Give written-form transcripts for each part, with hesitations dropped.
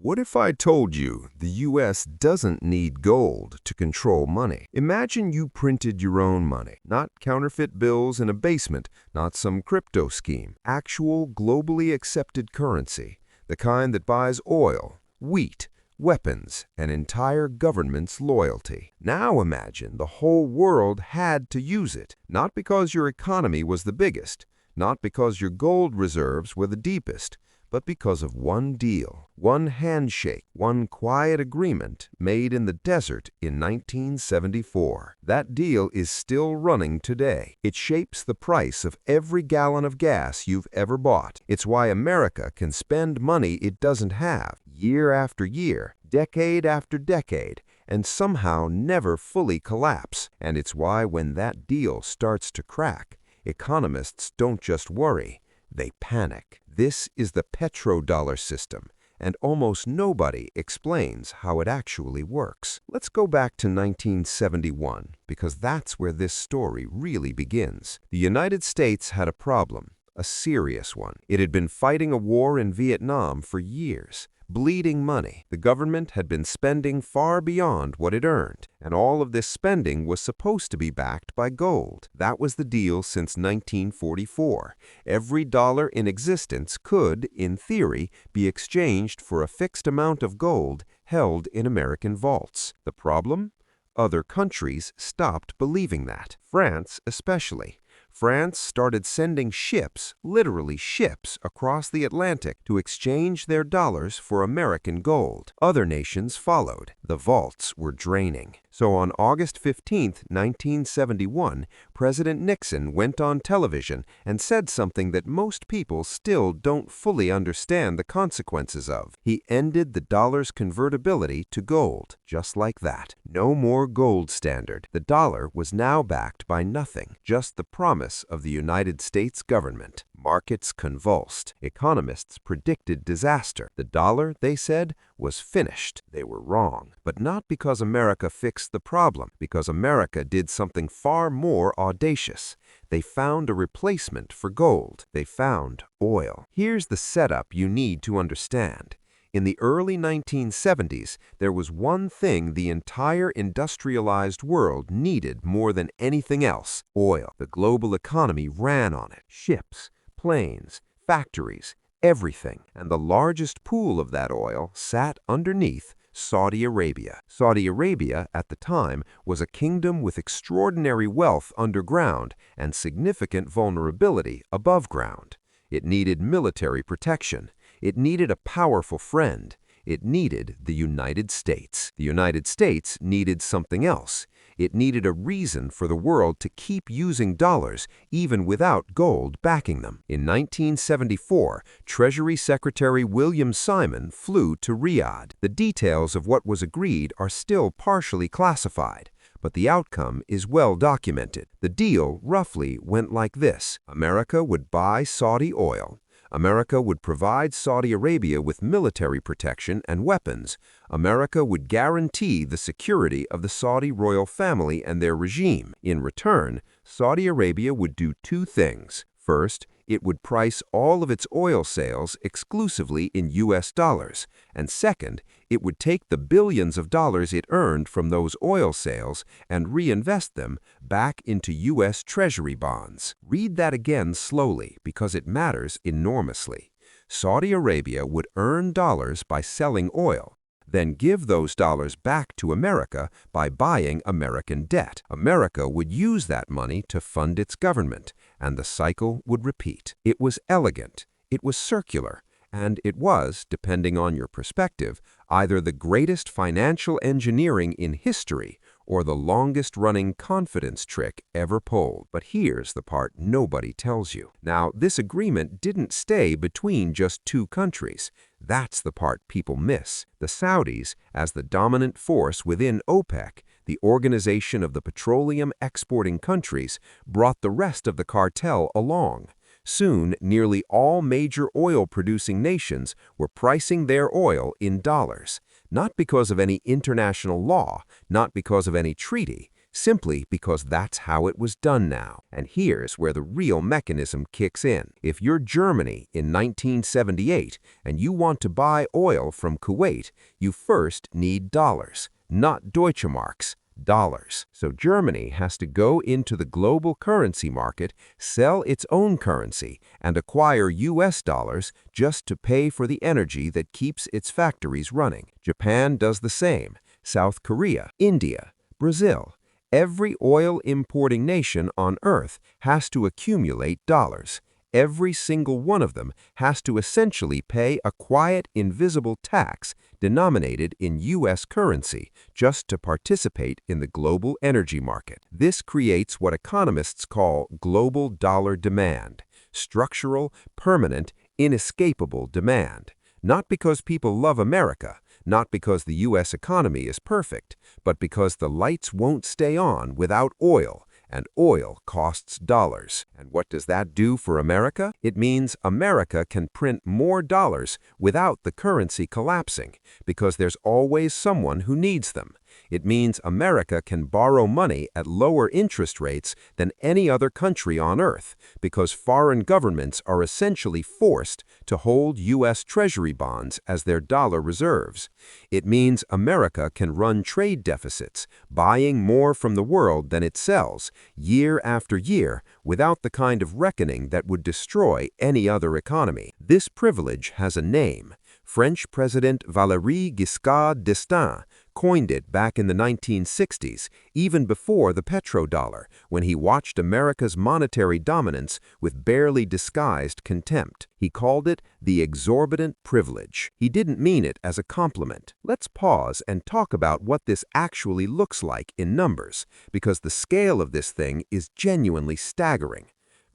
What if I told you the US doesn't need gold to control money? Imagine you printed your own money, not counterfeit bills in a basement, not some crypto scheme. Actual, globally accepted currency, the kind that buys oil, wheat, weapons, and entire government's loyalty. Now imagine the whole world had to use it, not because your economy was the biggest, not because your gold reserves were the deepest, but because of one deal, one handshake, one quiet agreement made in the desert in 1974. That deal is still running today. It shapes the price of every gallon of gas you've ever bought. It's why America can spend money it doesn't have, year after year, decade after decade, and somehow never fully collapse. And it's why when that deal starts to crack, economists don't just worry, they panic. This is the petrodollar system, and almost nobody explains how it actually works. Let's go back to 1971, because that's where this story really begins. The United States had a problem, a serious one. It had been fighting a war in Vietnam for years. Bleeding money. The government had been spending far beyond what it earned, and all of this spending was supposed to be backed by gold. That was the deal since 1944. Every dollar in existence could, in theory, be exchanged for a fixed amount of gold held in American vaults. The problem? Other countries stopped believing that. France especially. France started sending ships, literally ships, across the Atlantic to exchange their dollars for American gold. Other nations followed. The vaults were draining. So on August 15, 1971, President Nixon went on television and said something that most people still don't fully understand the consequences of. He ended the dollar's convertibility to gold, just like that. No more gold standard. The dollar was now backed by nothing, just the promise of the United States government. Markets convulsed. Economists predicted disaster. The dollar, they said, was finished. They were wrong. But not because America fixed the problem, because America did something far more audacious. They found a replacement for gold. They found oil. Here's the setup you need to understand. In the early 1970s, there was one thing the entire industrialized world needed more than anything else: oil. The global economy ran on it. Ships, planes, factories, everything. And the largest pool of that oil sat underneath Saudi Arabia. Saudi Arabia, at the time, was a kingdom with extraordinary wealth underground and significant vulnerability above ground. It needed military protection. It needed a powerful friend. It needed the United States. The United States needed something else. It needed a reason for the world to keep using dollars even without gold backing them. In 1974, Treasury Secretary William Simon flew to Riyadh. The details of what was agreed are still partially classified, but the outcome is well documented. The deal roughly went like this: America would buy Saudi oil. America would provide Saudi Arabia with military protection and weapons. America would guarantee the security of the Saudi royal family and their regime. In return, Saudi Arabia would do two things. First, it would price all of its oil sales exclusively in US dollars. And second, it would take the billions of dollars it earned from those oil sales and reinvest them back into US Treasury bonds. Read that again slowly because it matters enormously. Saudi Arabia would earn dollars by selling oil, then give those dollars back to America by buying American debt. America would use that money to fund its government, and the cycle would repeat. It was elegant, it was circular, and it was, depending on your perspective, either the greatest financial engineering in history or the longest-running confidence trick ever pulled. But here's the part nobody tells you. Now, this agreement didn't stay between just two countries. That's the part people miss. The Saudis, as the dominant force within OPEC, the Organization of the Petroleum Exporting Countries, brought the rest of the cartel along. Soon, nearly all major oil-producing nations were pricing their oil in dollars, not because of any international law, not because of any treaty, simply because that's how it was done now. And here's where the real mechanism kicks in. If you're Germany in 1978 and you want to buy oil from Kuwait, you first need dollars, not Deutsche Marks. Dollars. So Germany has to go into the global currency market, sell its own currency, and acquire US dollars just to pay for the energy that keeps its factories running. Japan does the same. South Korea, India, Brazil. Every oil-importing nation on Earth has to accumulate dollars. Every single one of them has to essentially pay a quiet, invisible tax denominated in U.S. currency just to participate in the global energy market. This creates what economists call global dollar demand, structural, permanent, inescapable demand. Not because people love America, not because the U.S. economy is perfect, but because the lights won't stay on without oil, and oil costs dollars. And what does that do for America? It means America can print more dollars without the currency collapsing, because there's always someone who needs them. It means America can borrow money at lower interest rates than any other country on Earth, because foreign governments are essentially forced to hold U.S. Treasury bonds as their dollar reserves. It means America can run trade deficits, buying more from the world than it sells, year after year, without the kind of reckoning that would destroy any other economy. This privilege has a name. French President Valéry Giscard d'Estaing coined it back in the 1960s, even before the petrodollar, when he watched America's monetary dominance with barely disguised contempt. He called it the exorbitant privilege. He didn't mean it as a compliment. Let's pause and talk about what this actually looks like in numbers, because the scale of this thing is genuinely staggering.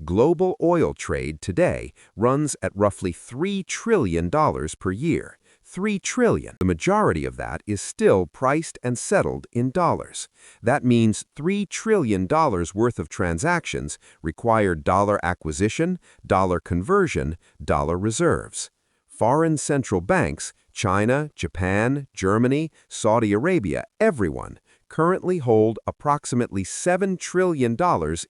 Global oil trade today runs at roughly $3 trillion per year. $3 trillion. The majority of that is still priced and settled in dollars. That means $3 trillion worth of transactions require dollar acquisition, dollar conversion, dollar reserves. Foreign central banks, China, Japan, Germany, Saudi Arabia, everyone, currently hold approximately $7 trillion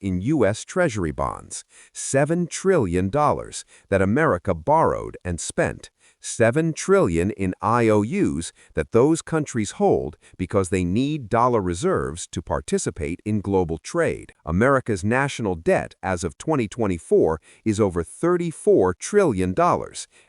in U.S. Treasury bonds. $7 trillion that America borrowed and spent. $7 trillion in IOUs that those countries hold because they need dollar reserves to participate in global trade. America's national debt as of 2024 is over $34 trillion,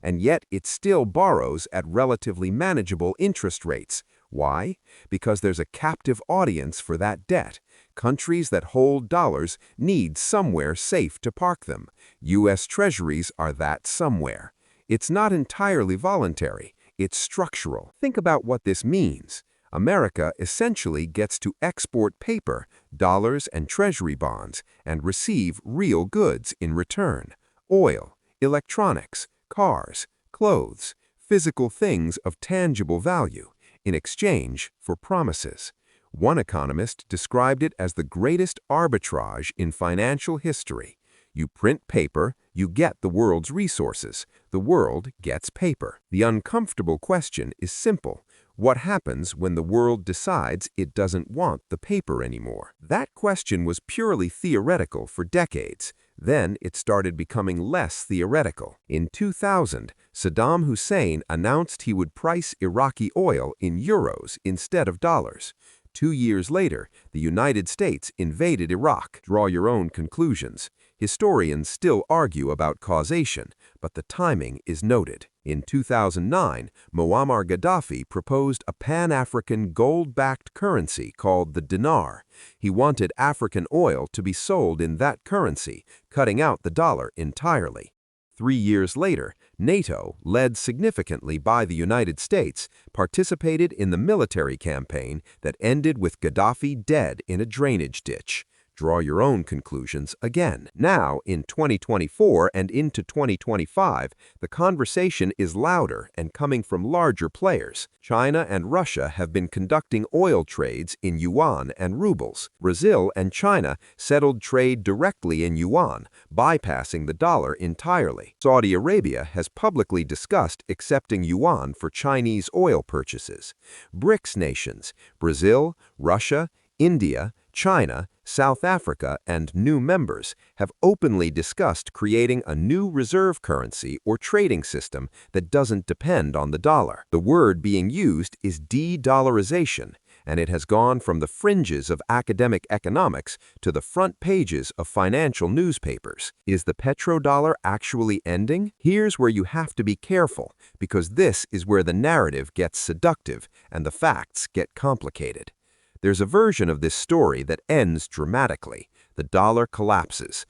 and yet it still borrows at relatively manageable interest rates. Why? Because there's a captive audience for that debt. Countries that hold dollars need somewhere safe to park them. U.S. Treasuries are that somewhere. It's not entirely voluntary, it's structural. Think about what this means. America essentially gets to export paper, dollars and treasury bonds, and receive real goods in return. Oil, electronics, cars, clothes, physical things of tangible value, in exchange for promises. One economist described it as the greatest arbitrage in financial history. You print paper, you get the world's resources. The world gets paper. The uncomfortable question is simple. What happens when the world decides it doesn't want the paper anymore? That question was purely theoretical for decades. Then it started becoming less theoretical. In 2000, Saddam Hussein announced he would price Iraqi oil in euros instead of dollars. 2 years later, the United States invaded Iraq. Draw your own conclusions. Historians still argue about causation, but the timing is noted. In 2009, Muammar Gaddafi proposed a Pan-African gold-backed currency called the dinar. He wanted African oil to be sold in that currency, cutting out the dollar entirely. 3 years later, NATO, led significantly by the United States, participated in the military campaign that ended with Gaddafi dead in a drainage ditch. Draw your own conclusions again. Now, in 2024 and into 2025, the conversation is louder and coming from larger players. China and Russia have been conducting oil trades in yuan and rubles. Brazil and China settled trade directly in yuan, bypassing the dollar entirely. Saudi Arabia has publicly discussed accepting yuan for Chinese oil purchases. BRICS nations, Brazil, Russia, India, China, South Africa, and new members have openly discussed creating a new reserve currency or trading system that doesn't depend on the dollar. The word being used is de-dollarization, and it has gone from the fringes of academic economics to the front pages of financial newspapers. Is the petrodollar actually ending? Here's where you have to be careful, because this is where the narrative gets seductive and the facts get complicated. There's a version of this story that ends dramatically. The dollar collapses.